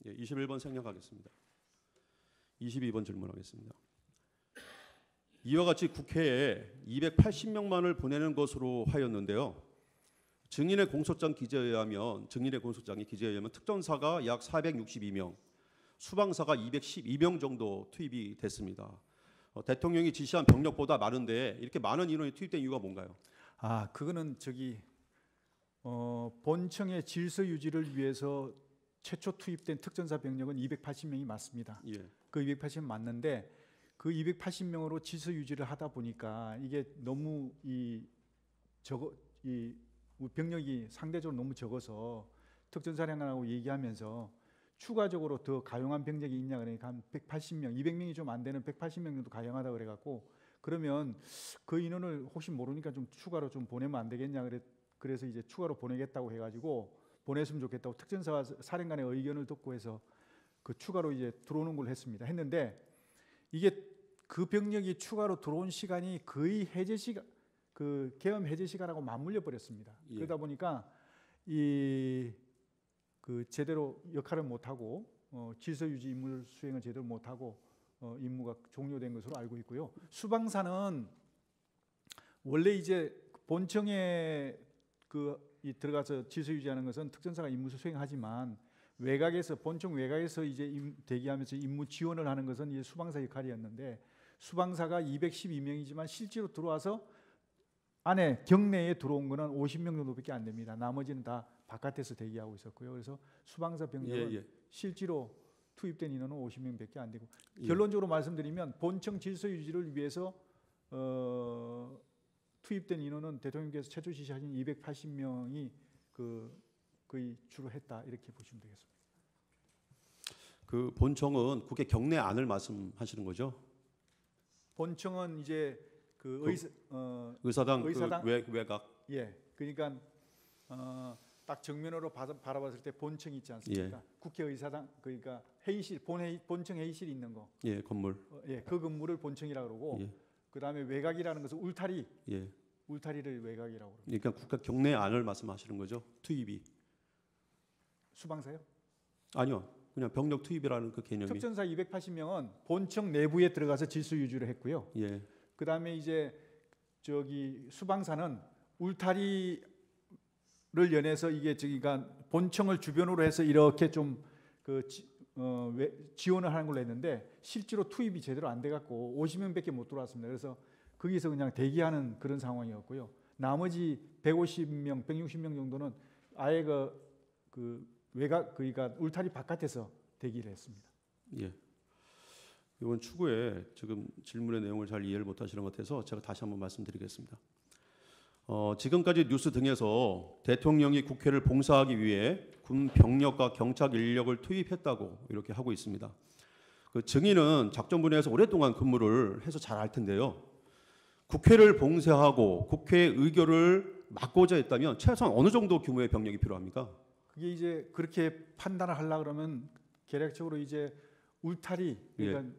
예, 21번 생략하겠습니다. 22번 질문하겠습니다. 이와 같이 국회에 280명만을 보내는 것으로 하였는데요. 증인의 공소장이 기재에 의하면 특전사가 약 462명, 수방사가 212명 정도 투입이 됐습니다. 대통령이 지시한 병력보다 많은데 이렇게 많은 인원이 투입된 이유가 뭔가요? 그거는 본청의 질서 유지를 위해서 최초 투입된 특전사 병력은 280명이 맞습니다. 예. 그 280명 맞는데 그 280명으로 질서 유지를 하다 보니까 이게 너무 병력이 상대적으로 너무 적어서 특전사령관하고 얘기하면서 추가적으로 더 가용한 병력이 있냐 그러니까 한 180명, 200명이 좀 안 되는 180명 정도 가용하다 그래갖고 그러면 그 인원을 혹시 모르니까 좀 추가로 좀 보내면 안 되겠냐 그래서 이제 추가로 보내겠다고 해가지고 보냈으면 좋겠다고 특전사 사령관의 의견을 듣고 해서 그 추가로 이제 들어오는 걸 했는데 이게 그 병력이 추가로 들어온 시간이 거의 해제 시간, 그 계엄 해제 시간하고 맞물려 버렸습니다. 예. 그러다 보니까 제대로 역할을 못 하고 질서 유지 임무 수행을 제대로 못 하고 임무가 종료된 것으로 알고 있고요. 수방사는 원래 이제 본청에 들어가서 질서 유지하는 것은 특전사가 임무 수행하지만 본청 외곽에서 이제 대기하면서 임무 지원을 하는 것은 이제 수방사 역할이었는데 수방사가 212명이지만 실제로 들어와서 안에 경내에 들어온 거는 50명 정도밖에 안 됩니다. 나머지는 다 바깥에서 대기하고 있었고요. 그래서 수방사 병력은 실제로 투입된 인원은 50명밖에 안 되고 결론적으로 말씀드리면 본청 질서 유지를 위해서 투입된 인원은 대통령께서 최초 지시하신 280명이 거의 주로 했다 이렇게 보시면 되겠습니다. 그 본청은 국회 경내 안을 말씀하시는 거죠? 본청은 이제 의사당 외곽. 예, 그러니까 딱 정면으로 바라봤을 때 본청이 있지 않습니까? 예. 국회의사당 그러니까 회의실 본청 회의실이 있는 거. 예, 건물. 그 건물을 본청이라고 그러고 예. 그다음에 외곽이라는 것은 울타리. 예. 울타리를 외곽이라고 그럽니다. 그러니까 국가 경내 안을 말씀하시는 거죠? 투입이. 수방사요? 아니요. 그냥 병력 투입이라는 그 개념이. 특전사 280명은 본청 내부에 들어가서 질서 유지를 했고요. 예. 그다음에 이제 수방사는 울타리를 연해서 이게 본청을 주변으로 해서 이렇게 좀 지원을 하는 걸로 했는데 실제로 투입이 제대로 안 돼갖고 50명밖에 못 들어왔습니다. 그래서 거기서 그냥 대기하는 그런 상황이었고요. 나머지 150명, 160명 정도는 아예 외곽 그러니까 울타리 바깥에서 대기를 했습니다. 예. 이번 추구에 지금 질문의 내용을 잘 이해를 못하시는 것 같아서 제가 다시 한번 말씀드리겠습니다. 지금까지 뉴스 등에서 대통령이 국회를 봉사하기 위해 군 병력과 경찰 인력을 투입했다고 이렇게 하고 있습니다. 그 증인은 작전 분야에서 오랫동안 근무를 해서 잘 알 텐데요. 국회를 봉쇄하고 국회의 의결을 막고자 했다면 최소한 어느 정도 규모의 병력이 필요합니까? 그게 이제 그렇게 판단을 하려고 그러면 계략적으로 이제 울타리 그러니까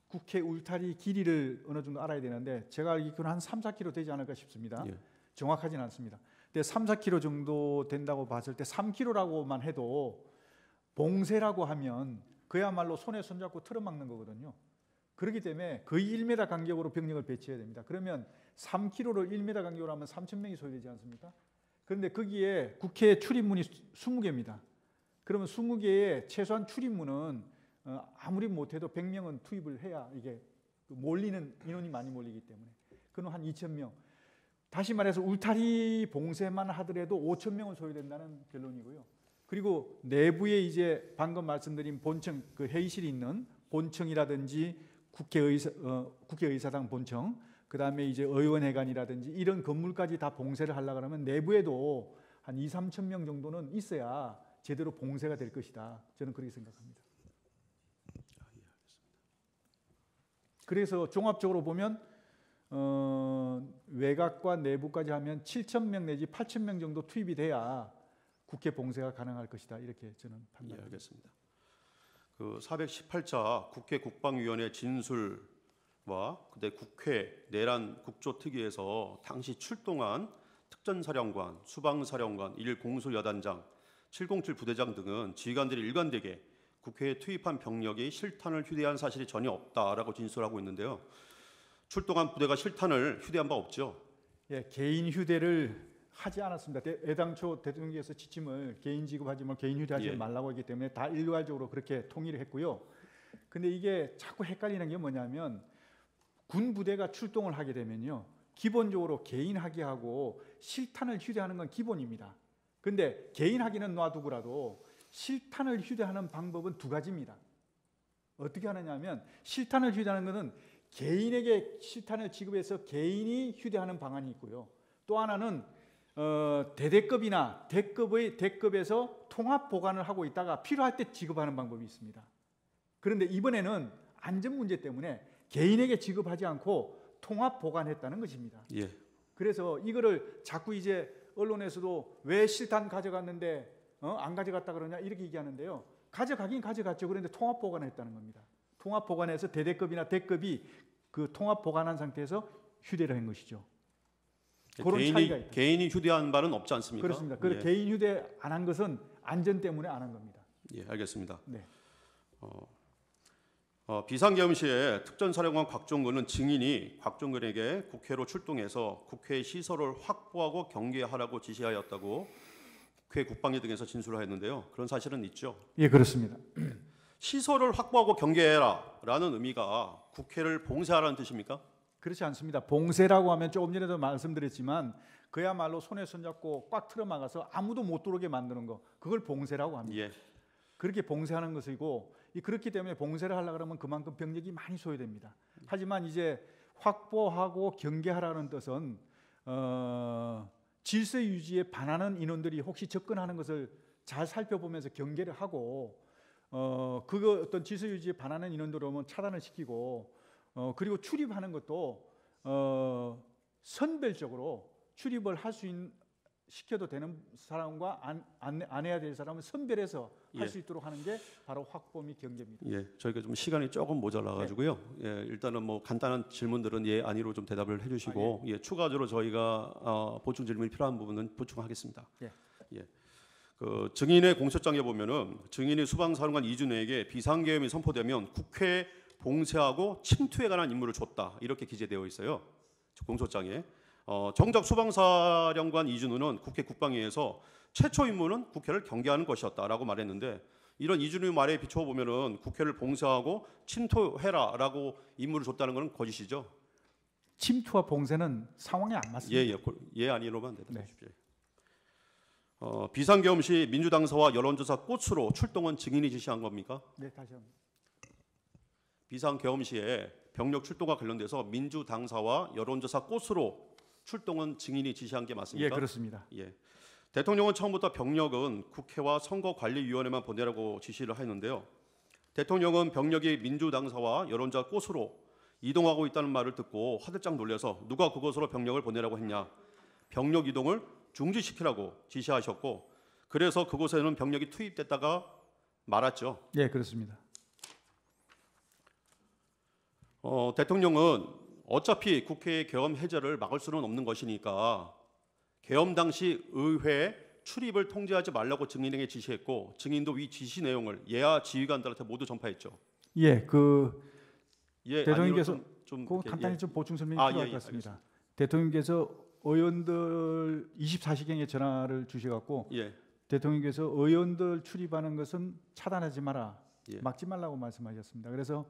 국회 울타리 길이를 어느 정도 알아야 되는데 제가 알기로는 한 3, 4km 되지 않을까 싶습니다. 예. 정확하지는 않습니다. 근데 3, 4km 정도 된다고 봤을 때 3km라고만 해도 봉쇄라고 하면 그야말로 손에 손잡고 틀어막는 거거든요. 그렇기 때문에 거의 1m 간격으로 병력을 배치해야 됩니다. 그러면 3km를 1m 간격으로 하면 3,000명이 소요되지 않습니까? 그런데 거기에 국회 출입문이 20개입니다. 그러면 20개의 최소한 출입문은 아무리 못해도 100명은 투입을 해야 이게 몰리는 인원이 많이 몰리기 때문에 그건 한 2,000명. 다시 말해서 울타리 봉쇄만 하더라도 5,000명은 소요된다는 결론이고요. 그리고 내부에 이제 방금 말씀드린 본청 회의실이 있는 본청이라든지 국회의사당 본청, 그 다음에 이제 의원회관이라든지 이런 건물까지 다 봉쇄를 하려고 하면 내부에도 한 2, 3천 명 정도는 있어야 제대로 봉쇄가 될 것이다. 저는 그렇게 생각합니다. 예, 알겠습니다. 그래서 종합적으로 보면 외곽과 내부까지 하면 7,000명 내지 8,000명 정도 투입이 돼야 국회 봉쇄가 가능할 것이다. 이렇게 저는 판단합니다. 예, 알겠습니다. 그 418차 국회 국방위원회 진술과 그때 국회 내란 국조특위에서 당시 출동한 특전사령관, 수방사령관, 1공수여단장, 707 부대장 등은 지휘관들이 일관되게 국회에 투입한 병력이 실탄을 휴대한 사실이 전혀 없다라고 진술하고 있는데요. 출동한 부대가 실탄을 휴대한 바 없죠? 예, 개인 휴대를 하지 않았습니다. 애당초 대통령께서 지침을 개인 지급하지 말고 개인 휴대하지 예. 말라고 했기 때문에 다 일괄적으로 그렇게 통일을 했고요. 근데 이게 자꾸 헷갈리는 게 뭐냐면 군 부대가 출동을 하게 되면요, 기본적으로 개인 하기하고 실탄을 휴대하는 건 기본입니다. 근데 개인 하기는 놔두고라도 실탄을 휴대하는 방법은 두 가지입니다. 어떻게 하느냐면 실탄을 휴대하는 것은 개인에게 실탄을 지급해서 개인이 휴대하는 방안이 있고요. 또 하나는 대대급이나 대급에서 통합 보관을 하고 있다가 필요할 때 지급하는 방법이 있습니다. 그런데 이번에는 안전 문제 때문에 개인에게 지급하지 않고 통합 보관했다는 것입니다. 예. 그래서 이거를 자꾸 이제 언론에서도 왜 실탄 가져갔는데 안 가져갔다 그러냐 이렇게 얘기하는데요. 가져가긴 가져갔죠. 그런데 통합 보관했다는 겁니다. 통합 보관해서 대대급이나 대급이 그 통합 보관한 상태에서 휴대를 한 것이죠. 그런 차이가 있다. 개인이 휴대한 바는 없지 않습니까? 그렇습니다. 그 예. 개인 휴대 안 한 것은 안전 때문에 안 한 겁니다. 예, 알겠습니다. 네. 비상계엄 시에 특전사령관 곽종근은 증인이 곽종근에게 국회로 출동해서 국회 시설을 확보하고 경계하라고 지시하였다고 국회 국방위 등에서 진술하였는데요. 그런 사실은 있죠? 예, 그렇습니다. 시설을 확보하고 경계해라라는 의미가 국회를 봉쇄하라는 뜻입니까? 그렇지 않습니다. 봉쇄라고 하면 조금 전에도 말씀드렸지만 그야말로 손에 손잡고 꽉 틀어막아서 아무도 못 들어오게 만드는 거, 그걸 봉쇄라고 합니다. 예. 그렇게 봉쇄하는 것이고, 그렇기 때문에 봉쇄를 하려고 그러면 그만큼 병력이 많이 소요됩니다. 하지만 이제 확보하고 경계하라는 뜻은 질서 유지에 반하는 인원들이 혹시 접근하는 것을 잘 살펴보면서 경계를 하고 그거 어떤 질서 유지에 반하는 인원들 오면 차단을 시키고 그리고 출입하는 것도 선별적으로 출입을 할 수 있는 시켜도 되는 사람과 안 해야 될 사람은 선별해서 할 수 있도록 하는 게 바로 확보 및 경계입니다. 예, 저희가 좀 시간이 조금 모자라가지고요. 예, 일단은 뭐 간단한 질문들은 예, 아니로 좀 대답을 해주시고 예, 추가적으로 저희가 보충 질문이 필요한 부분은 보충하겠습니다. 예. 예. 그 증인의 공소장에 보면은 증인이 수방사령관 이준호에게 비상계엄이 선포되면 국회 봉쇄하고 침투에 관한 임무를 줬다 이렇게 기재되어 있어요. 공소장에. 정작 수방사령관 이준호는 국회 국방위에서 최초 임무는 국회를 경계하는 것이었다라고 말했는데 이런 이준호의 말에 비추어 보면은 국회를 봉쇄하고 침투해라라고 임무를 줬다는 것은 거짓이죠. 침투와 봉쇄는 상황에 안 맞습니다. 예 아니로만 대답해 주십시오. 비상계엄 시 민주당사와 여론조사 꽃으로 출동은 증인이 지시한 겁니까? 네, 다시 한번. 비상계엄 시에 병력 출동과 관련돼서 민주당사와 여론조사 꽃으로 출동은 증인이 지시한 게 맞습니까? 예, 그렇습니다. 예. 대통령은 처음부터 병력은 국회와 선거관리위원회만 보내라고 지시를 했는데요. 대통령은 병력이 민주당사와 여론조사 꽃으로 이동하고 있다는 말을 듣고 화들짝 놀라서 누가 그곳으로 병력을 보내라고 했냐? 병력 이동을 중지시키라고 지시하셨고 그래서 그곳에는 병력이 투입됐다가 말았죠. 예, 그렇습니다. 대통령은 어차피 국회의 계엄 해제를 막을 수는 없는 것이니까 계엄 당시 의회 출입을 통제하지 말라고 증인에게 지시했고 증인도 위 지시 내용을 예하 지휘관들한테 모두 전파했죠. 예, 예, 대통령께서 좀 간단히 좀 보충 설명이 아, 필요할 예, 것 같습니다. 알겠습니다. 대통령께서 의원들 24시경에 전화를 주셔갖고 예, 대통령께서 의원들 출입하는 것은 차단하지 마라, 예. 막지 말라고 말씀하셨습니다. 그래서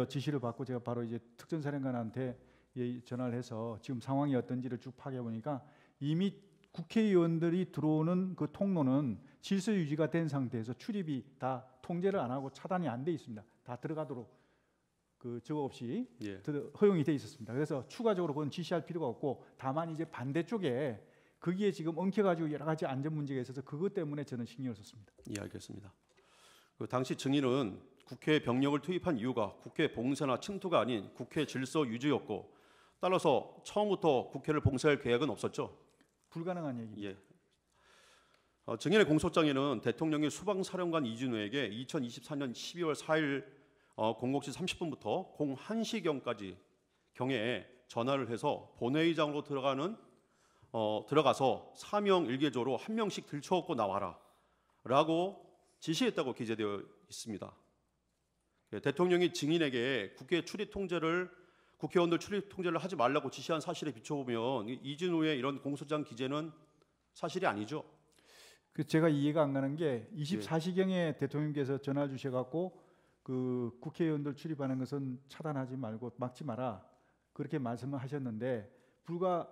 지시를 받고 제가 바로 이제 특전사령관한테 전화를 해서 지금 상황이 어떤지를 쭉 파악해 보니까 이미 국회의원들이 들어오는 그 통로는 질서 유지가 된 상태에서 출입이 다 통제를 안 하고 차단이 안 돼 있습니다. 다 들어가도록 저거 없이 예. 허용이 돼 있었습니다. 그래서 추가적으로 그건 지시할 필요가 없고 다만 이제 반대쪽에 거기에 지금 엉켜가지고 여러 가지 안전 문제가 있어서 그것 때문에 저는 신경을 썼습니다. 예, 알겠습니다. 그 당시 증인은 국회 병력을 투입한 이유가 국회 봉쇄나 침투가 아닌 국회 질서 유지였고 따라서 처음부터 국회를 봉쇄할 계획은 없었죠. 불가능한 얘기입니다. 예. 증인의 공소장에는 대통령이 수방사령관 이준호에게 2024년 12월 4일 00시 30분부터 01시경까지 경에 전화를 해서 본회의장으로 들어가서 사명 일개조로 한 명씩 들쳐업고 나와라 라고 지시했다고 기재되어 있습니다. 대통령이 증인에게 국회의원들 출입 통제를 하지 말라고 지시한 사실에 비춰보면 이준호의 이런 공소장 기재는 사실이 아니죠. 그 제가 이해가 안 가는 게 24시경에 대통령께서 전화 주셔갖고 그 국회의원들 출입하는 것은 차단하지 말고 막지 마라 그렇게 말씀을 하셨는데 불과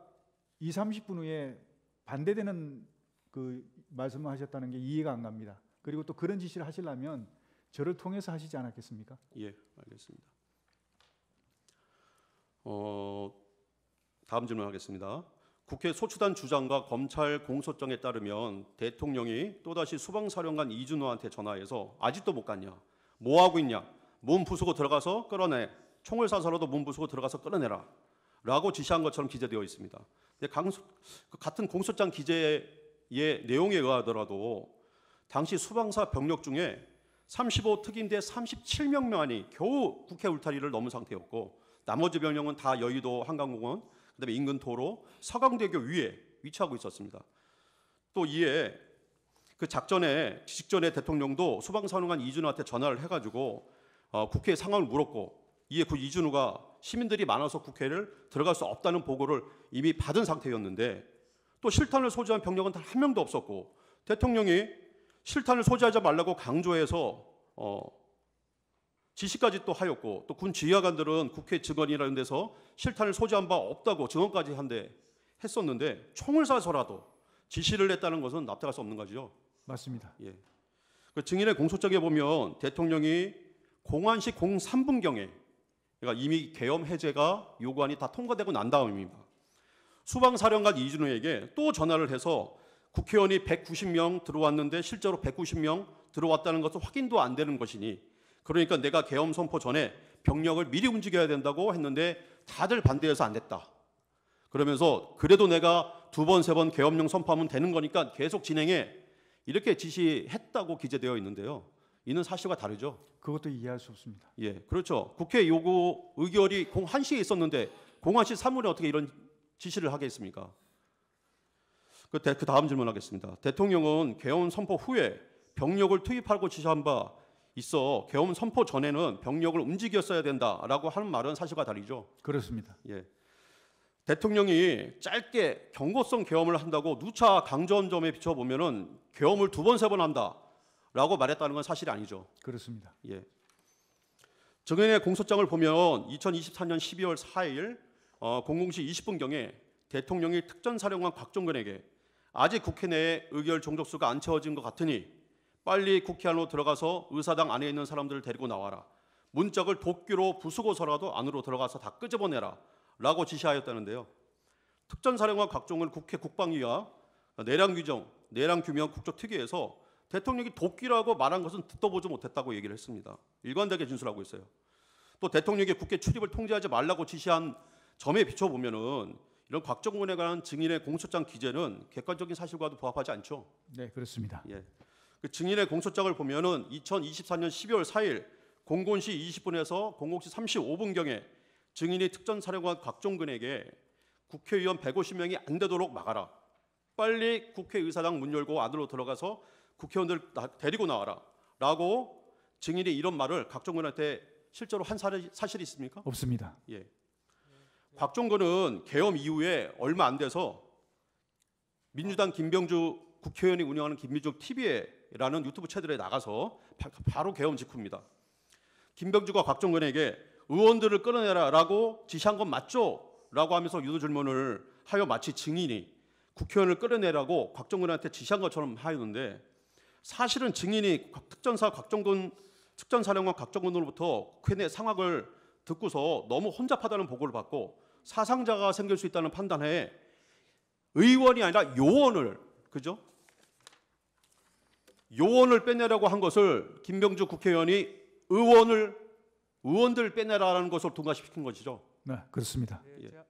20-30분 후에 반대되는 그 말씀을 하셨다는 게 이해가 안 갑니다. 그리고 또 그런 지시를 하시려면 저를 통해서 하시지 않았겠습니까? 예, 알겠습니다. 다음 질문하겠습니다. 국회 소추단 주장과 검찰 공소장에 따르면 대통령이 또다시 수방사령관 이준호한테 전화해서 아직도 못 갔냐? 뭐 하고 있냐? 문 부수고 들어가서 끌어내. 총을 쏴서라도 문 부수고 들어가서 끌어내라. 라고 지시한 것처럼 기재되어 있습니다. 근데 같은 공소장 기재의 내용에 의하더라도 당시 수방사 병력 중에 35특임대 37명만이 겨우 국회 울타리를 넘은 상태였고 나머지 병력은 다 여의도 한강공원, 그다음에 인근 도로, 서강대교 위에 위치하고 있었습니다. 또 이에 그 작전에 직전에 대통령도 수방사령관 이준호한테 전화를 해가지고 국회에 상황을 물었고 이에 그 이준호가 시민들이 많아서 국회를 들어갈 수 없다는 보고를 이미 받은 상태였는데 또 실탄을 소지한 병력은 단 한 명도 없었고 대통령이 실탄을 소지하지 말라고 강조해서 지시까지 또 하였고 또 군 지휘관들은 국회 증언이라는 데서 실탄을 소지한 바 없다고 증언까지 했었는데 총을 쏴서라도 지시를 했다는 것은 납득할 수 없는 거죠. 맞습니다. 예. 그 증인의 공소장에 보면 대통령이 공안시 03분경에 그러니까 이미 계엄 해제가 요구안이 다 통과되고 난 다음입니다. 수방사령관 이준호에게 또 전화를 해서 국회의원이 190명 들어왔는데 실제로 190명 들어왔다는 것은 확인도 안 되는 것이니 그러니까 내가 계엄 선포 전에 병력을 미리 움직여야 된다고 했는데 다들 반대해서 안 됐다. 그러면서 그래도 내가 2번, 3번 계엄령 선포하면 되는 거니까 계속 진행해. 이렇게 지시했다고 기재되어 있는데요. 이는 사실과 다르죠. 그것도 이해할 수 없습니다. 예, 그렇죠. 국회 요구 의결이 1시에 있었는데 01시 3분에 어떻게 이런 지시를 하겠습니까? 그 다음 질문하겠습니다. 대통령은 계엄 선포 후에 병력을 투입하고 지시한 바 있어 계엄 선포 전에는 병력을 움직였어야 된다라고 하는 말은 사실과 다르죠. 그렇습니다. 예. 대통령이 짧게 경고성 계엄을 한다고 누차 강조한 점에 비춰보면은 계엄을 2번, 3번 한다라고 말했다는 건 사실이 아니죠. 그렇습니다. 예. 증인의 공소장을 보면 2024년 12월 4일 00시 20분경에 대통령이 특전사령관 곽종근에게 아직 국회 내에 의결 종족수가 안 채워진 것 같으니 빨리 국회 안으로 들어가서 의사당 안에 있는 사람들을 데리고 나와라. 문짝을 도끼로 부수고서라도 안으로 들어가서 다 끄집어내라. 라고 지시하였다는데요. 특전사령관 곽종근 국회 국방위와 내량규명 국조특위에서 대통령이 도끼라고 말한 것은 듣도 보지 못했다고 얘기를 했습니다. 일관되게 진술하고 있어요. 또 대통령이 국회 출입을 통제하지 말라고 지시한 점에 비춰보면은 이런 곽종근에 관한 증인의 공소장 기재는 객관적인 사실과도 부합하지 않죠. 네, 그렇습니다. 예. 그 증인의 공소장을 보면은 2024년 12월 4일 00시 20분에서 00시 35분경에 증인이 특전사령관 곽종근에게 국회의원 150명이 안 되도록 막아라. 빨리 국회의사당 문 열고 안으로 들어가서 국회의원들 데리고 나와라. 라고 증인이 이런 말을 곽종근한테 실제로 한 사실이 있습니까? 없습니다. 예. 곽종근은 계엄 이후에 얼마 안 돼서 민주당 김병주 국회의원이 운영하는 김민중 TV라는 유튜브 채널에 나가서 바로 계엄 직후입니다. 김병주가 곽종근에게 의원들을 끌어내라라고 지시한 건 맞죠? 라고 하면서 유도 질문을 하여 마치 증인이 국회의원을 끌어내라고 곽종근한테 지시한 것처럼 하였는데 사실은 증인이 특전사령관 곽종근으로부터 국회 내 상황을 듣고서 너무 혼잡하다는 보고를 받고 사상자가 생길 수 있다는 판단에 의원이 아니라 요원을 그죠? 요원을 빼내라고 한 것을 김병주 국회의원이 의원들 빼내라라는 것을 통과시킨 것이죠. 네, 그렇습니다. 예.